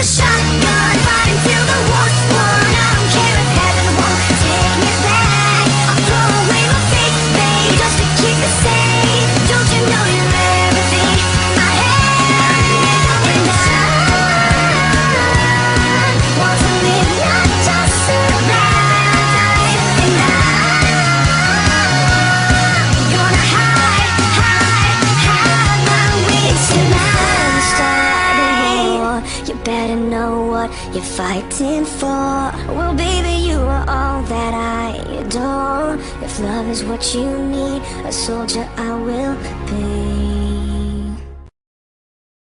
a shotgun, fighting till the war's won. I don't care if heaven won't take me back. I'll throw away my faith, babe, just to keep it safe. Don't you know you're everything I have? And I want to live, not just survive. And I'm gonna hide my wings tonight. Start the war, you better know what you're fighting for. Well, baby, you are all that I adore. If love is what you need, a soldier I will be.